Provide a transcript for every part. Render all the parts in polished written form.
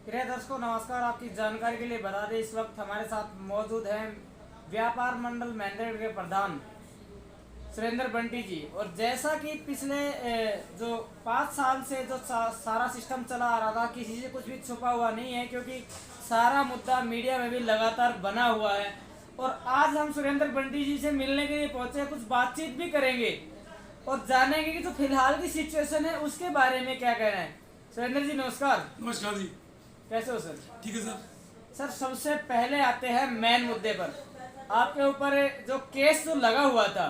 प्रिय दर्शकों नमस्कार। आपकी जानकारी के लिए बता दें इस वक्त हमारे साथ मौजूद हैं व्यापार मंडल महेंद्रगढ़ के प्रधान सुरेंद्र बंटी जी। और जैसा कि पिछले जो 5 साल से जो सारा सिस्टम चला आ रहा था, किसी से कुछ भी छुपा हुआ नहीं है, क्योंकि सारा मुद्दा मीडिया में भी लगातार बना हुआ है। और आज हम सुरेंद्र बंटी जी से मिलने के लिए पहुंचे, कुछ बातचीत भी करेंगे और जानेंगे कि जो फिलहाल की सिचुएशन है उसके बारे में क्या कहना है। सुरेंद्र जी नमस्कार। नमस्कार जी। कैसे हो सर? ठीक है सर। सर सबसे पहले आते हैं मेन मुद्दे पर। आपके ऊपर जो केस जो लगा हुआ था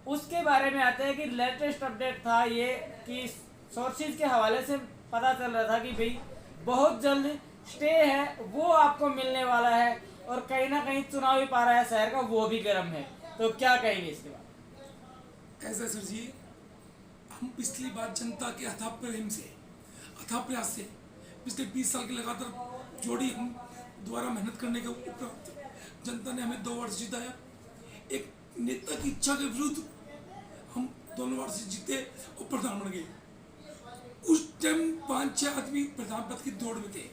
उसके बारे में आते हैं कि लेटेस्ट अपडेट था ये कि सोर्सेज के हवाले से पता चल रहा था कि भाई बहुत जल्द स्टे है वो आपको मिलने वाला है, और कहीं ना कहीं चुनावी पारा है शहर का वो भी गर्म है। तो क्या कहेंगे इसके बाद? ऐसा सर जी, हम पिछली बार जनता के अथाह प्रेम से, अथाह प्रयास से पिछले 20 साल की लगातार जोड़ी हम दोबारा मेहनत करने के उपरांत जनता ने हमें 2 वर्ष जिताया। एक नेता की इच्छा के विरुद्ध हम दोनों वर्ष जीते और प्रधान बन गए। उस टाइम 5-6 आदमी प्रधान पद की दौड़ में थे,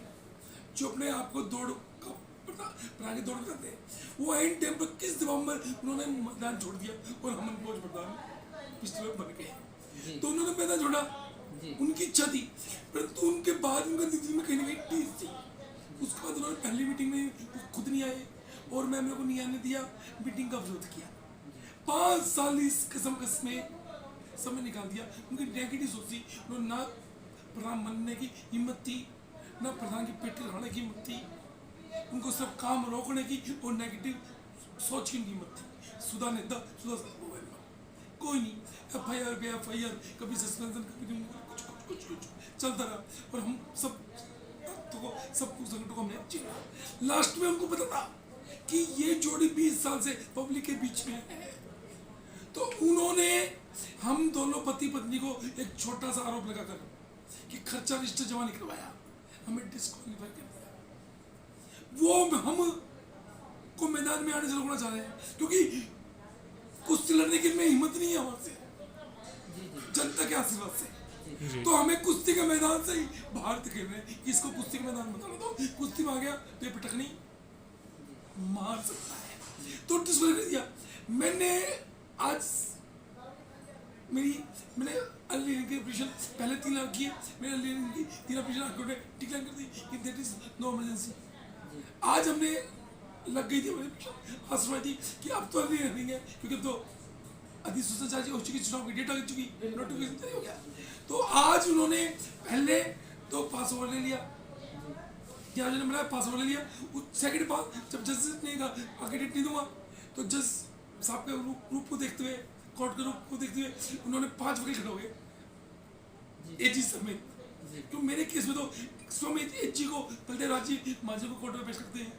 जो अपने आप को दौड़ का प्रधान की दौड़ में करते हैं। वो एंड टाइम पर किस दबाव में उन्होंने मैदान छोड़ दिया और हम उनको प्रधान पिछले बार बन गए। तो उन्होंने मैदान छोड़ा, उनकी इच्छा थी, परंतु उनके बाद उनका नीति में कहीं ना कहीं टीस थी। उसके बाद उन्होंने पहली मीटिंग में खुद नहीं आए और मैं मेरे को नहीं आने दिया, मीटिंग का विरोध किया। 5 साल इस कसम में समय निकाल दिया। उनकी नेगेटिव सोची, उन्होंने ना प्रधान बनने की हिम्मत थी, ना प्रधान की पेटी लगाने की हिम्मत थी। उनको सिर्फ काम रोकने की और नेगेटिव सोच की हिम्मत थी। सुधा नेता सुधा कोई नहीं, FIR पे FIR, कभी सस्पेंशन, कभी कुछ चलता रहा और हम सब संगठनों को हमने चीना। लास्ट में हमको पता था कि ये जोड़ी 20 साल से पब्लिक के बीच में है, तो उन्होंने हम दोनों पति पत्नी को एक छोटा सा आरोप लगाकर कि खर्चा रजिस्टर जमा नहीं करवाया, हमें डिस्क्वालीफाई कर दिया। वो हम को मैदान में आने से रोकना चाह रहे हैं, क्योंकि कुश्ती लड़ने की में हिम्मत नहीं है हमारे से, जनता के आशीर्वाद से। तो हमें कुश्ती के मैदान से ही बाहर खेल रहे हैं। इसको कुश्ती के मैदान में दो, कुश्ती में आ गया तो ये पटकनी मार सकता है, तो डिस्क्वालीफाई कर दिया। मैंने आज मैंने अर्ली की ऑपरेशन पहले 3 लाख की है, मैंने अर्ली की 3 ऑपरेशन डिक्लाइन कर दी कि दैट इज नो इमरजेंसी। आज हमने लग गई थी आश्रय थी कि अब तो अर्ली रनिंग है, क्योंकि अब तो अधिसूचना जारी हो चुकी, चुनाव की डेट आ चुकी, नोटिफिकेशन जारी हो गया। तो आज उन्होंने पहले तो पास ओवर ले लिया, बनाया, पास ओवर ले लिया। सेकंड पास जब जज ने कहा आगे डेट नहीं दूंगा, तो जज साहब के रूप को देखते हुए, कोर्ट के रूप को देखते हुए उन्होंने 5 वकील खड़े हो गए AG समेत। क्यों मेरे केस में तो स्वामी AG को बलदेव जी मांझी को कोर्ट में पेश करते हैं,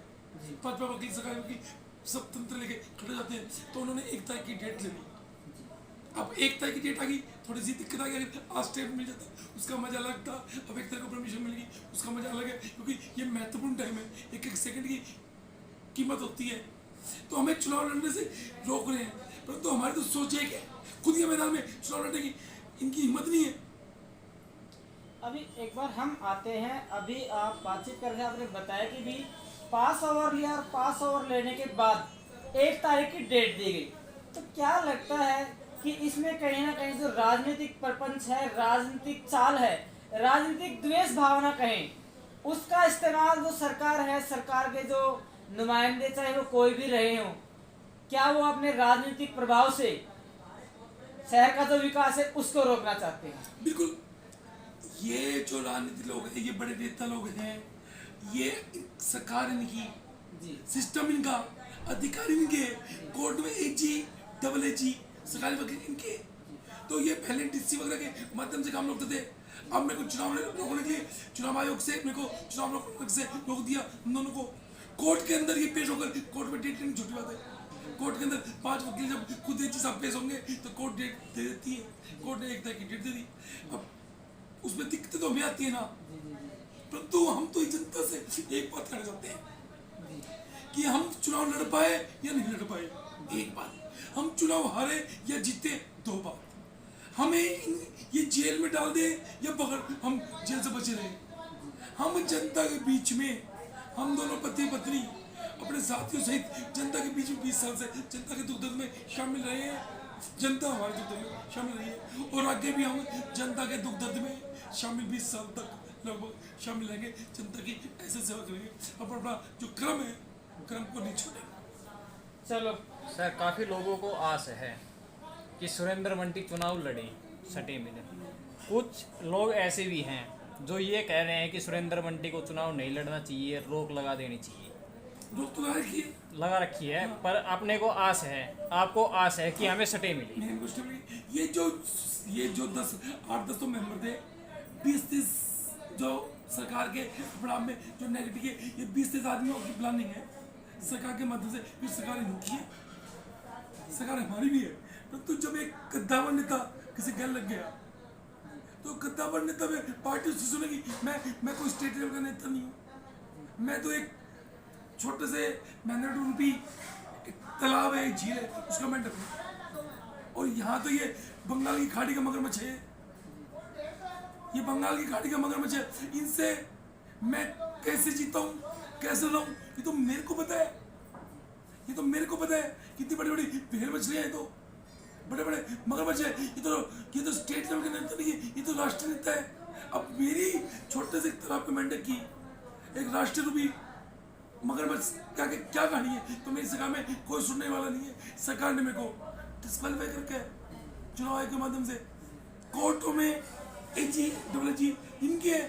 5 वकील सरकारी वकील सब तंत्र लेके खड़े जाते हैं। तो उन्होंने 1 तारीख की डेट ले ली। अब 1 तारीख की डेट आ गई, थोड़ी सी दिक्कत आ गई। आज स्टेट मिल जाता उसका मजा अलग था, अब 1 तारीख को परमिशन मिल गई उसका मजा अलग है, क्योंकि ये महत्वपूर्ण टाइम है, एक सेकंड की कीमत होती है। तो हमें चुनाव लड़ने से रोक रहे हैं, परंतु हमारी तो सोच है कि खुद के मैदान में चुनाव लड़ने की इनकी हिम्मत नहीं है। अभी एक बार हम आते हैं, अभी आप बातचीत कर रहे हैं, आपने बताया कि भी पास ओवर लिया और पास ओवर लेने के बाद 1 तारीख की डेट दी गई। तो क्या लगता है कि इसमें कहीं ना कहीं जो राजनीतिक प्रपंच है, राजनीतिक चाल है, राजनीतिक द्वेष भावना कहें, उसका इस्तेमाल जो सरकार है, सरकार के जो नुमाइंदे चाहे वो कोई भी रहे हो, क्या वो अपने राजनीतिक प्रभाव से शहर का जो विकास है उसको रोकना चाहते हैं? बिल्कुल, ये जो राजनीतिक लोग हैं, ये बड़े नेता लोग हैं, ये सरकार इनकी, सिस्टम इनका, अधिकारी इनके, कोर्ट में AG, डबल AG, सरकारी वकील इनके। तो ये पहले DC वगैरह के माध्यम से काम रोकते थे। अब मेरे को चुनाव रोकने के लिए चुनाव आयोग से मेरे को चुनाव रोकने से रोक दिया उन दोनों को। कोर्ट के अंदर ये पेश होकर, कोर्ट में डेट लेनी छोटी बात है, कोर्ट के अंदर 5 वकील जब खुद AG साहब पेश होंगे तो कोर्ट डेट दे देती है। कोर्ट ने 1 तारीख की डेट दे दी। अब उसमें दिक्कतें तो हमें आती है ना, परंतु हम तो जनता से एक बात कहना चाहते हैं कि हम चुनाव लड़ पाए या नहीं लड़ पाए, एक बात, हम चुनाव हारे या जीते, 2 बात। हमें ये जेल में डाल दे या बगैर हम जेल से बचे रहे, हम जनता के बीच में, हम दोनों पति पत्नी अपने साथियों सहित जनता के बीच में 20 साल से जनता के दुख दर्द में शामिल रहे हैं। जनता हमारे दुख दर्द में शामिल रही है और आगे भी हम जनता के दुख दर्द में शामिल 20 साल तक लगभग शामिल रहेंगे। जनता की ऐसे सेवा करेंगे, अपना जो क्रम है क्रम को नहीं छोड़ेंगे। चलो सर, काफ़ी लोगों को आस है कि सुरेंद्र बंटी चुनाव लड़े सटे में। कुछ लोग ऐसे भी हैं जो ये कह रहे हैं कि सुरेंद्र बंटी को चुनाव नहीं लड़ना चाहिए, रोक लगा देनी चाहिए। रोक तो लगा रखी है, पर अपने को आस है, आपको आस है कि हमें सटे मिली। ये जो 8-10 तो मेंबर थे, 20-30 जो सरकार के प्लान में जो नेगेटिव है, ये 20-30 आदमियों की प्लानिंग है सरकार के माध्यम से। फिर सरकार इनकी है, सरकार हमारी भी है। तो जब एक गद्दावर नेता किसी गैल लग गया तो गद्दावर नेता में पार्टी उससे सुनेगी। मैं कोई स्टेट लेवल का नेता नहीं हूँ, मैं तो एक छोटे से मैंने तालाब है, एक झील है, उसका मैं हूँ। और यहाँ तो ये बंगाल की खाड़ी का मगरमच्छ है, ये बंगाल की खाड़ी का मगरमच्छ है। इनसे मैं कैसे जीता हूँ, कैसे रहूँ, ये तो मेरे को पता है। ये तो मेरे को पता है कितनी बड़ी बड़ी भेड़ मछलियाँ हैं, तो बड़े बड़े मगरमच्छ है। ये तो स्टेट लेवल का नेता नहीं है, ये तो राष्ट्रीय नेता है। अब मेरी छोटे से तालाब के मेंढक की एक राष्ट्रीय रूपी मगरमच्छ क्या कहानी है, तो मेरी सरकार में कोई सुनने वाला नहीं है। सरकार ने मेरे को डिस्क्वालीफाई करके चुनाव आयोग के माध्यम से कोर्टों में AG, DG इनके है,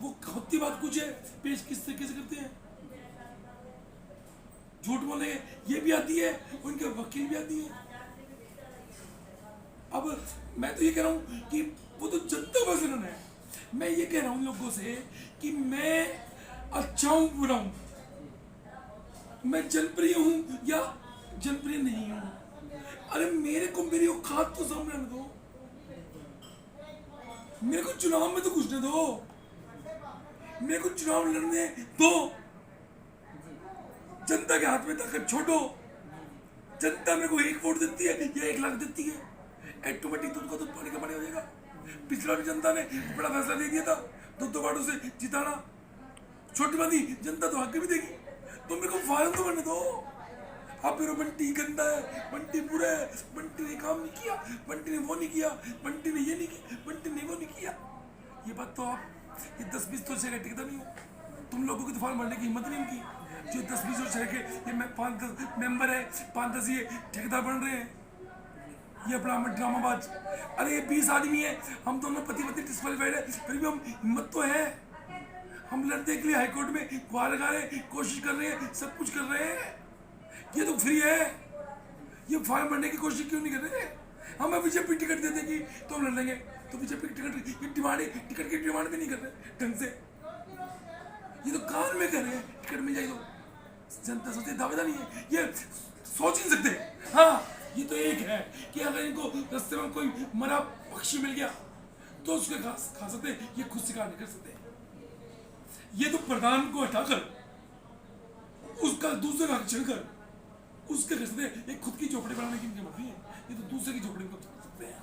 वो होती बात कुछ है, पेश किस तरीके से करते हैं, झूठ बोले ये भी आती है, उनके वकील भी आती है। अब मैं तो ये कह रहा हूँ कि वो तो जनता का फैसला है। मैं ये कह रहा हूँ लोगों से कि मैं अच्छा हूँ बुरा हूँ, मैं जनप्रिय हूँ या जनप्रिय नहीं हूँ। अरे मेरे को मेरी औकात तो सामने आने दो, मेरे को चुनाव में तो घुसने दो, मेरे को चुनाव लड़ने दो। जनता के हाथ में ताकत छोड़ो। जनता मेरे को 1 वोट देती है या 1 लाख देती है, ऑटोमेटिक दूध का दूध पानी का पानी हो जाएगा। पिछला भी जनता ने बड़ा फैसला दे दिया था 2 वार्डों से जिताना, छोटी बात जनता तो आगे भी देगी। तो मेरे को फायदा तो बनने दो। आप फिर बंटी गंदा है, बंटी बुरा है, बंटी ने काम नहीं किया, बंटी ने वो नहीं किया, बंटी ने ये नहीं किया, बंटी ने वो नहीं किया। ये बात तो आप ये 10-20 तो जगह टिकता नहीं हो। तुम लोगों की तो फार्म भरने की हिम्मत नहीं उनकी, जो 10-20 शहर के ये 5-10 मेंबर है, 5-10 ये ठेकेदार बन रहे हैं, ये अपना ड्रामाबाज। अरे ये 20 आदमी है, हम दोनों पति पत्नी डिस्क्वालीफाइड है, फिर भी हम हिम्मत तो है, हम लड़ने के लिए हाईकोर्ट में गुहार लगा रहे हैं, कोशिश कर रहे हैं, सब कुछ कर रहे हैं। ये तो फ्री है, ये फॉर्म भरने की कोशिश क्यों नहीं कर रहे? हमें बीजेपी टिकट दे देगी तो हम लड़ लेंगे, तो बीजेपी की टिकट की डिमांड भी नहीं कर रहे ढंग से। ये तो कान में कर रहे हैं, टिकट मिल जाए तो जनता सोचती दावेदार नहीं है, ये सोच नहीं सकते। हाँ ये तो एक है कि अगर इनको रास्ते में कोई मरा पक्षी मिल गया तो उसके खा सकते, ये खुद शिकार नहीं कर सकते। ये तो प्रधान को हटाकर उसका दूसरे का रक्षण कर उसके कर सकते हैं। ये खुद की झोपड़ी बनाने की इनकी मर्जी है, ये तो दूसरे की झोपड़ी को तोड़ सकते हैं।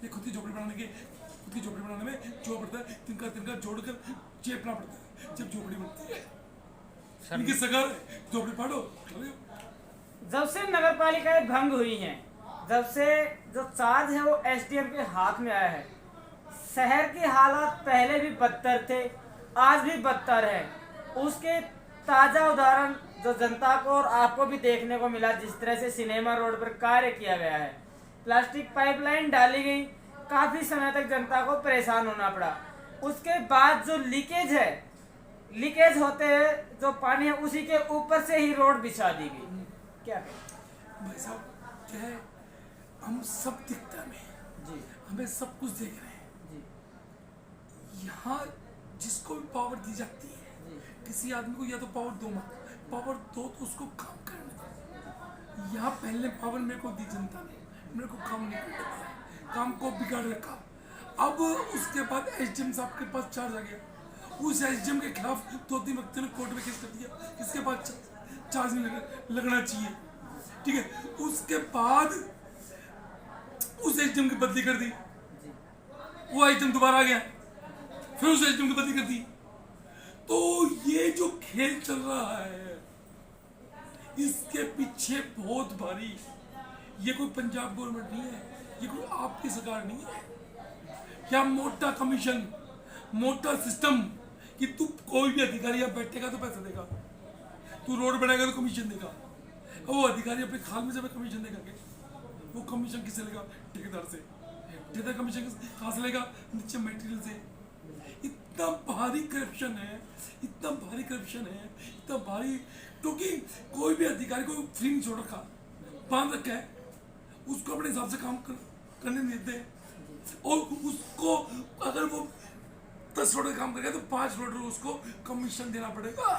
ये खुद की झोपड़ी बनाने में जो पड़ता है तिनका जोड़कर चेपना पड़ता है, जब झोपड़ी बनती है। इनकी सरकार झोपड़ी फाड़ो। जब से नगर पालिकाएं भंग हुई हैं, जब से जो चार्ज है वो SDM के हाथ में आया है, शहर के हालात पहले भी बदतर थे, आज भी बदतर है। उसके ताज़ा उदाहरण जो जनता को और आपको भी देखने को मिला, जिस तरह से सिनेमा रोड पर कार्य किया गया है, प्लास्टिक पाइपलाइन डाली गई, काफ़ी समय तक जनता को परेशान होना पड़ा। उसके बाद जो लीकेज होते हैं, जो पानी है उसी के ऊपर से ही रोड बिछा दी गई। क्या भाई साहब क्या है, हम सब दिखता में जी, हमें सब कुछ देख रहे हैं जी, यहाँ। जिसको भी पावर दी जाती है, किसी आदमी को या तो पावर दो मत, पावर दो तो उसको काम करने दो। यहाँ पहले पावर मेरे को दी जनता ने, मेरे को काम नहीं करने दिया, काम को बिगाड़ रखा। अब उसके बाद SDM साहब के पास चार्ज आ गया, उस SDM के खिलाफ 2-3 व्यक्तियों ने कोर्ट में केस कर दिया, इसके बाद चार्ज नहीं लगना चाहिए, ठीक है। उसके बाद उस SDM की बदली कर दी, वो SDM दोबारा आ गया, फिर उस SDM की बदली कर दी, तो ये जो खेल चल रहा है इसके पीछे बहुत भारी, ये कोई पंजाब गवर्नमेंट नहीं है, ये कोई आपकी सरकार नहीं है, क्या मोटा कमीशन, मोटा सिस्टम कि तू कोई भी अधिकारी यहाँ बैठेगा तो पैसा देगा, तू रोड बनाएगा तो कमीशन देगा, वो अधिकारी अपने खाल में से कमीशन देगा के, वो कमीशन किससे लेगा? ठेकेदार से। ठेकेदार कमीशन कहाँ से लेगा? नीचे मटेरियल से। इतना भारी करप्शन है, इतना भारी करप्शन है, इतना भारी, क्योंकि कोई भी अधिकारी को फ्री नहीं छोड़ रखा, बांध रखा है, उसको अपने हिसाब से काम करने नहीं देते, और उसको अगर वो 10 रोड काम करेगा तो 5 रोड उसको कमीशन देना पड़ेगा,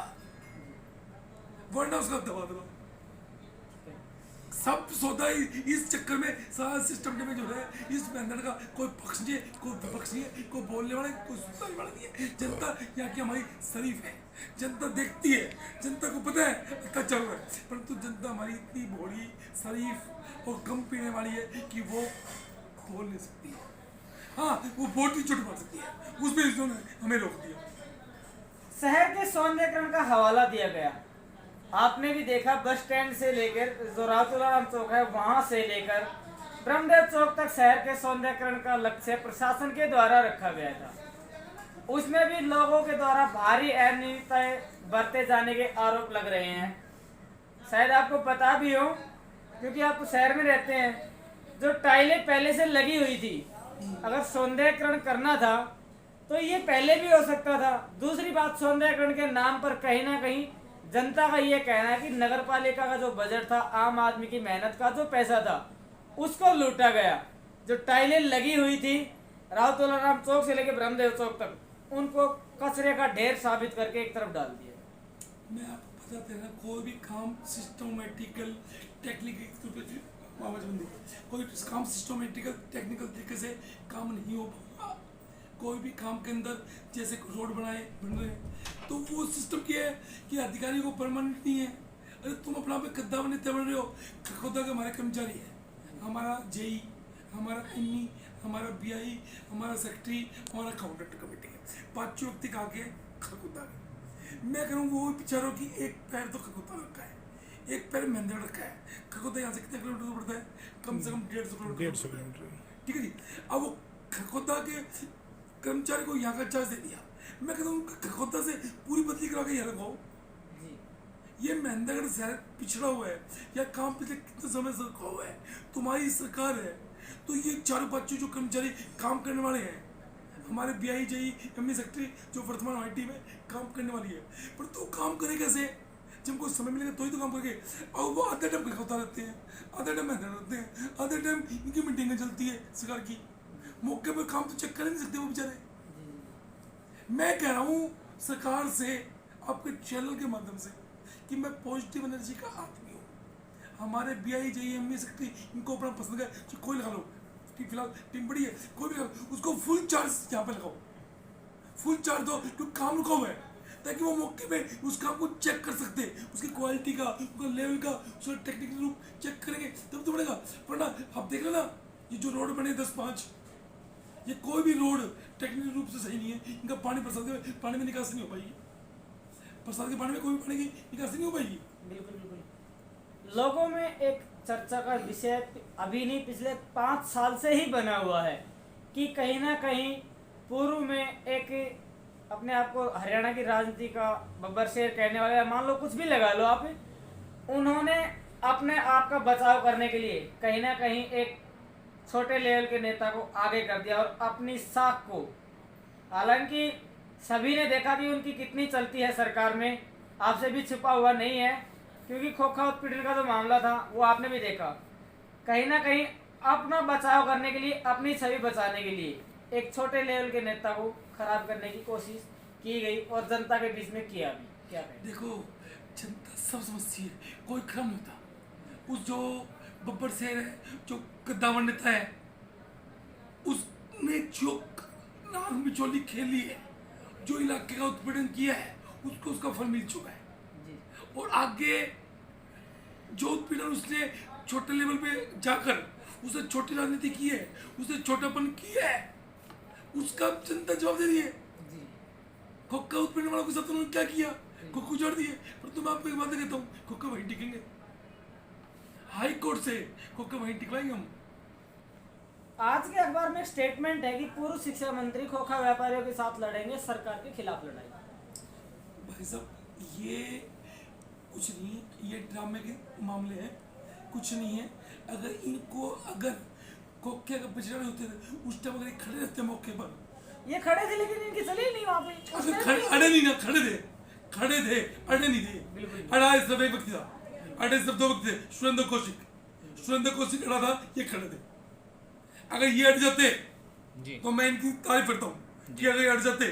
वरना उसका दबा दबा सब सौदा इस चक्कर में सारा सिस्टम में जो है, इस मेहनत का कोई पक्ष नहीं है, कोई विपक्ष नहीं है, कोई बोलने वाला कोई सुनने वाला नहीं है। जनता यहाँ की हमारी शरीफ है, जनता देखती है, जनता को पता है अच्छा चल रहा है, परंतु जनता हमारी इतनी भोली, शरीफ और कम पीने वाली है कि वो बोल नहीं सकती है। हाँ, वो वोट की चोट मार सकती है, उसमें इसने हमें रोक दिया। शहर के सौंदर्यीकरण का हवाला दिया गया, आपने भी देखा बस स्टैंड से लेकर जो रातुलाराम चौक है वहां से लेकर ब्रह्मदेव चौक तक शहर के सौंदर्यीकरण का लक्ष्य प्रशासन के द्वारा रखा गया था। उसमें भी लोगों के द्वारा भारी अनियमितताएं बरते जाने के आरोप लग रहे हैं। शायद आपको पता भी हो, क्योंकि आप शहर में रहते हैं, जो टाइलें पहले से लगी हुई थी, अगर सौंदर्यीकरण करना था तो ये पहले भी हो सकता था। दूसरी बात, सौंदर्यीकरण के नाम पर कहीं ना कहीं जनता का ये कहना है कि नगर पालिका का जो बजट था, आम आदमी की मेहनत का जो पैसा था, उसको लूटा गया। जो टाइलें लगी हुई थी राव तुलाराम चौक से लेकर ब्रह्मदेव चौक तक, उनको कचरे का ढेर साबित करके एक तरफ डाल दिया। मैं आपको बताते हैं, कोई भी काम सिस्टमेटिकल टेक्निकल कोई काम सिस्टमेटिकल टेक्निकल तरीके से काम नहीं हो पाएगा। कोई भी काम के अंदर जैसे रोड बन रहे हैं तो वो सिस्टम क्या है कि अधिकारी को परमानेंट नहीं है। अरे तुम अपना पे कद्दा बन रहे हो, खुदा के हमारे कर्मचारी है, हमारा जेई, हमारा एमई, हमारा बीआई, हमारा सेक्रेटरी, हमारा अकाउंटेंट कमेटी है, 5 व्यक्ति का आगे खरखुदा है। मैं कह रहा हूँ वो बेचारों की एक पैर तो खरखुदा रखा है, एक पैर मेहंदड़ रखा है। खरखुदा यहाँ से कितने किलोमीटर पड़ता है? कम से कम 150 किलोमीटर। ठीक है जी। अब वो खरखुदा के कर्मचारी को यहाँ का चार्ज दे दिया। मैं कहता हूँ खरखुदा से पूरी बदली करा के यहाँ रखवाओ। ये महेंद्रगढ़ शहर पिछड़ा हुआ है, या काम पिछले कितने समय से रखा हुआ है, तुम्हारी सरकार है, तो ये 4-5 जो कर्मचारी काम करने वाले हैं, हमारे बीआई जेई एमई सेक्रेटरी जो वर्तमान आईटी में काम करने वाली है, पर तो काम करे कैसे? जब कोई समय मिलेगा तो ही तो काम करके। और वो आधे टाइम खरखुदा रहते हैं, आधे टाइम मेहनत रहते हैं, आधे टाइम इनकी मीटिंगें चलती है सरकार की, मौके पर काम तो चेक कर नहीं सकते वो बेचारे। मैं कह रहा हूँ सरकार से, आपके चैनल के माध्यम से, कि मैं पॉजिटिव एनर्जी का आदमी हूँ। हमारे बीआई जेई एमई सेक्रेटरी इनको अपना पसंद है, कोई लगा लो, फिलहाल टीम बड़ी है, कोई भी लगा, उसको फुल चार्ज यहाँ पे लगाओ, फुल चार्ज दो, क्योंकि काम रुका हुआ है, ताकि वो मौके पे उस काम को चेक कर सकते हैं, उसकी क्वालिटी का, उसका लेवल का, उसका टेक्निकल रूप चेक करेंगे तब तो बढ़ेगा। वरना आप देख लेना, ये जो रोड बने 10-5, ये कोई भी रोड टेक्निकल रूप से सही नहीं है। इनका पानी पानी में निकासी नहीं हो पाएगी, बरसात के पानी में कोई भी पानी की निकासी नहीं हो पाएगी। बिल्कुल बिल्कुल। लोगों में एक चर्चा का विषय अभी नहीं, पिछले 5 साल से ही बना हुआ है कि कहीं ना कहीं पूर्व में एक अपने आप को हरियाणा की राजनीति का बब्बर शेर कहने वाले, मान लो कुछ भी लगा लो आप, उन्होंने अपने आप का बचाव करने के लिए कहीं ना कहीं एक छोटे लेवल के नेता को आगे कर दिया और अपनी साख को, हालांकि सभी ने देखा कि उनकी कितनी चलती है सरकार में, आपसे भी छुपा हुआ नहीं है, क्योंकि खोखा उत्पीड़न का जो मामला था वो आपने भी देखा। कहीं ना कहीं अपना बचाव करने के लिए, अपनी छवि बचाने के लिए एक छोटे लेवल के नेता को खराब करने की कोशिश की गई और जनता के बीच में किया भी। क्या कहें? देखो, जनता सब समझती है, कोई क्रम होता। उस जो बब्बर शेर है, जो गद्दावर नेता है, उसने जो नाग बिचौली खेली है, जो इलाके का उत्पीड़न किया है, उसको उसका फल मिल चुका है। और आगे जो उत्पीड़न उसने छोटे लेवल पे जाकर उसने छोटी राजनीति की है, उसने छोटापन किया है, उसका जनता जवाब दे रही है। खोखा उत्पन्न वालों के साथ उन्होंने क्या किया, खोखा उजाड़ दिए। पर तुम आपको एक बात कहता हूँ, खोखा वहीं टिकेंगे, हाई कोर्ट से खोखा वहीं टिकवाएंगे हम। आज के अखबार में स्टेटमेंट है कि पूर्व शिक्षा मंत्री खोखा व्यापारियों के साथ लड़ेंगे, सरकार के खिलाफ लड़ाई। भाई साहब ये कुछ नहीं, ये ड्रामे के मामले हैं, कुछ नहीं है। अगर खोखे का पिछड़े होते थे उस टाइम, अगर ये खड़े रहते मौके पर, ये खड़े थे लेकिन इनकी चली नहीं वहां पे। अड़े नहीं ना, खड़े थे, अड़े नहीं थे। बिल्कुल। अड़ा सिर्फ एक व्यक्ति था, अड़े सिर्फ दो व्यक्ति थे, सुरेंद्र कौशिक अड़ा था, ये खड़े थे। अगर ये अड़ जाते जी तो मैं इनकी तारीफ करता हूँ कि अगर ये अड़ जाते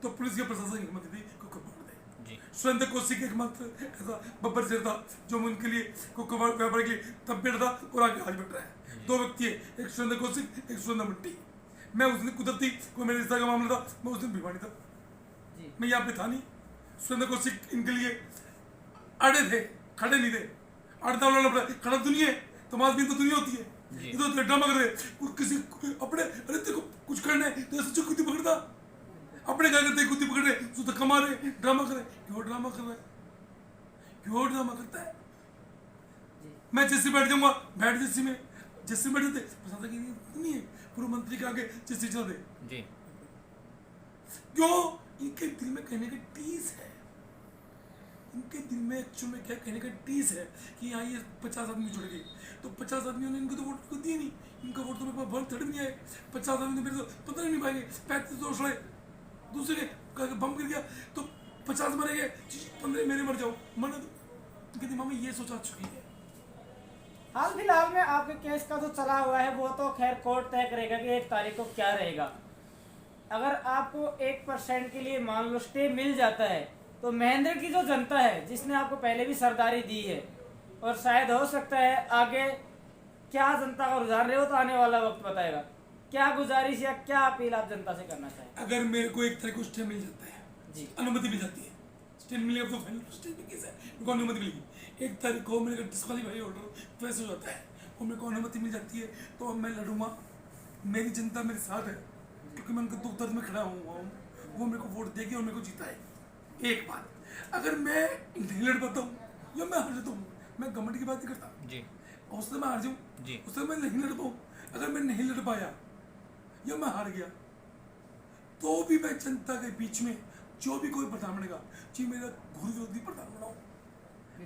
तो पुलिस के प्रशासन की हिम्मत थी को पकड़ दे। जी सुरेंद्र कौशिक एकमात्र ऐसा बब्बर शेर था जो उनके लिए व्यापार के लिए तब बैठ था और आगे आज बैठ रहा है। दो व्यक्ति है, एक सुरेंद्र कौशिक, एक सुरेंद्र मंटी। मैं उस दिन कुदरती कोई मेरे रिश्ता का मामला था, मैं उस दिन भिवानी था, मैं यहाँ पे था नहीं। सुरेंद्र कौशिक इनके लिए अड़े थे, खड़े नहीं थे। अड़ता वाला लफड़ा, खड़ा दुनिया है, तमाशबीन तो दुनिया होती है। ये तो ड्रामा कर रहे किसी अपने, अरे तेरे को कुछ करना है तो ऐसे कुत्ती पकड़ता, अपने क्या करते कुत्ती पकड़ रहे, तू धक्का मारे, ड्रामा करे। क्यों ड्रामा कर रहा है, क्यों ड्रामा करता है? मैं जैसे बैठ जाऊंगा, बैठ जैसे बैठ जाते पता नहीं है पूर्व मंत्री के आगे जैसे चलते जी। क्यों? इनके दिल में कहने का टीस है, इनके दिल में एक्चुअल में क्या कहने का टीस है कि यहाँ ये 50 आदमी जुड़ गए, तो 50 आदमियों ने इनको तो वोट को दिए नहीं, इनका वोट तो मेरे पास बहुत थर्ड भी नहीं आए। 50 आदमी मेरे तो पता नहीं पाएंगे, 35 तो सड़े, दूसरे के बम गिर गया तो 50 मरे गए, 15 मेरे मर जाओ, मरने दो। इनके दिमाग में ये सोच आ चुकी है। हाल फिलहाल में आपके केस का जो चला हुआ है वो तो खैर कोर्ट तय करेगा कि 1 तारीख को क्या रहेगा। अगर आपको 1% के लिए मान लो स्टे मिल जाता है तो महेंद्र की जो जनता है जिसने आपको पहले भी सरदारी दी है, और शायद हो सकता है आगे क्या जनता का रुझान रहे हो तो आने वाला वक्त बताएगा, क्या गुजारिश या क्या अपील आप जनता से करना चाहें? अगर मेरे को 1 तारीख को स्टे मिल जाता है जी, अनुमति मिल जाती है, स्टे मिलेगा तो फाइनल स्टे भी केस है, मेरे को अनुमति मिलेगी। 1 तारीख को मेरे को डिस्क्वालीफाई ऑर्डर वैसे हो जाता है और मेरे को अनुमति मिल जाती है तो अब मैं लड़ूंगा। मेरी जनता मेरे साथ है क्योंकि मैं उनके दुख दर्द में खड़ा हुआ हूँ, वो मेरे को वोट देगी और मेरे को जीता है। एक बात, अगर मैं नहीं लड़ पाता हूँ या मैं हार जाता हूँ, मैं गवर्नमेंट की बात नहीं करता जी उससे मैं हार जाऊँ, जी उससे मैं नहीं लड़ पाऊँ। अगर मैं नहीं लड़ पाया या मैं हार गया तो भी मैं जनता के बीच में जो भी कोई प्रधान बनेगा, जी मेरा घोर विरोधी प्रधान बनाऊँ,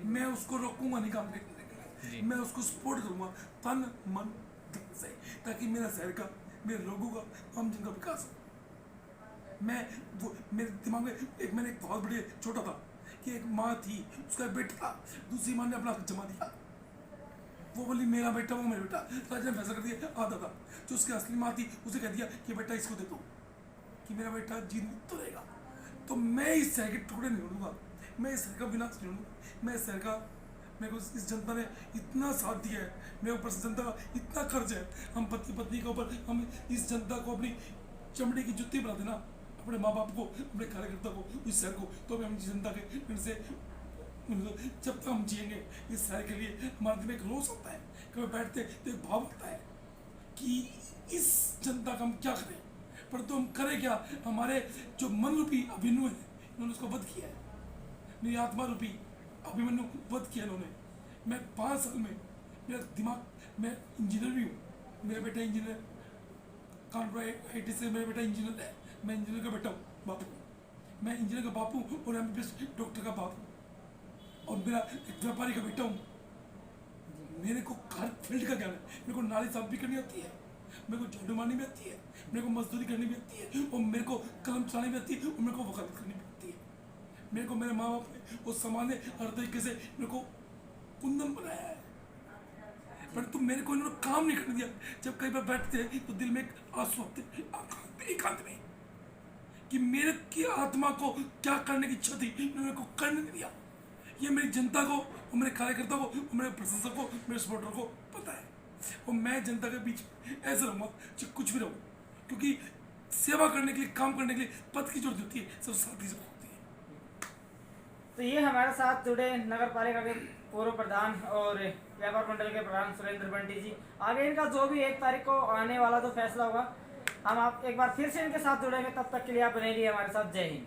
मैं उसको रोकूंगा नहीं काम करने के लिए, मैं उसको सपोर्ट करूंगा तन मन धन से, ताकि मेरा शहर का, मेरे लोगों का, आम जन का विकास हो। मैं वो मेरे दिमाग में मैंने एक बहुत बड़ी छोटा था कि एक माँ थी, उसका बेटा था, दूसरी माँ ने अपना हक जमा दिया, वो बोली मेरा बेटा वो मेरा बेटा, राजा ने फैसला कर दिया आधा था। जो उसकी असली माँ थी उसे कह दिया कि बेटा इसको दे दो कि मेरा बेटा जीवित तो रहेगा। तो मैं इस शहर के टुकड़े नहीं उड़ूंगा, मैं इस शहर का विनाश नहीं उड़ूंगा। मैं इस शहर का, मेरे को इस जनता ने इतना साथ दिया है, मेरे ऊपर से जनता का इतना कर्ज है, हम पति पत्नी के ऊपर, हम इस जनता को अपनी चमड़ी की जुत्ती बना देना, अपने माँ बाप को, अपने कार्यकर्ता को, इस शहर को, तो हम इस जनता के इनसे जब तक हम जिएंगे इस शहर के लिए हमारे दिल में एक रोष होता है, कभी बैठते तो एक भाव होता है कि इस जनता का हम क्या करें, परंतु हम करें क्या? हमारे जो मन रूपी अभिमन्यु है इन्होंने उसको वध किया है, मेरी आत्मा रूपी अभिमन्यु वध किया इन्होंने। मैं 5 साल में मेरा दिमाग, मैं इंजीनियर भी हूँ, मेरा बेटा इंजीनियर, कानपुर IT से मेरा बेटा इंजीनियर है, मैं इंजीनियर का बेटा हूँ, बापू, मैं इंजीनियर का बापू और MBBS डॉक्टर का बाप हूँ, और मेरा एक व्यापारी का बेटा हूँ। मेरे को हर फील्ड का ज्ञान है, मेरे को नाली साफ भी करनी आती है, मेरे को झाड़ू मारनी भी आती है, मेरे को मजदूरी करनी भी आती है, और मेरे को कलम चलानी भी आती है, और मेरे को वकालत करनी भी आती है। मेरे को मेरे माँ बाप ने उस समाज ने हर तरीके से मेरे को कुंदन बनाया है, परंतु मेरे को इन्होंने काम नहीं करने दिया। जब कई बार बैठते हैं तो दिल में एक आंसू आते एकांत में कि मेरे की आत्मा को क्या करने की इच्छा थी, इन्होंने मेरे को करने नहीं दिया। ये मेरी जनता को और मेरे कार्यकर्ता को और मेरे प्रशंसक को, मेरे सपोर्टर को पता है, और मैं जनता के बीच ऐसे रहूँगा चाहे कुछ भी रहूँ, क्योंकि सेवा करने के लिए, काम करने के लिए पद की जरूरत होती है, सब साथ ही जरूरत होती है। तो ये हमारे साथ जुड़े नगर पालिका के पूर्व प्रधान और व्यापार मंडल के प्रधान सुरेंद्र बंटी जी। आगे इनका जो भी 1 तारीख को आने वाला जो फैसला होगा, हम आप एक बार फिर से इनके साथ जुड़ेंगे। तब तक के लिए आप बने रहिए हमारे साथ। जय हिंद।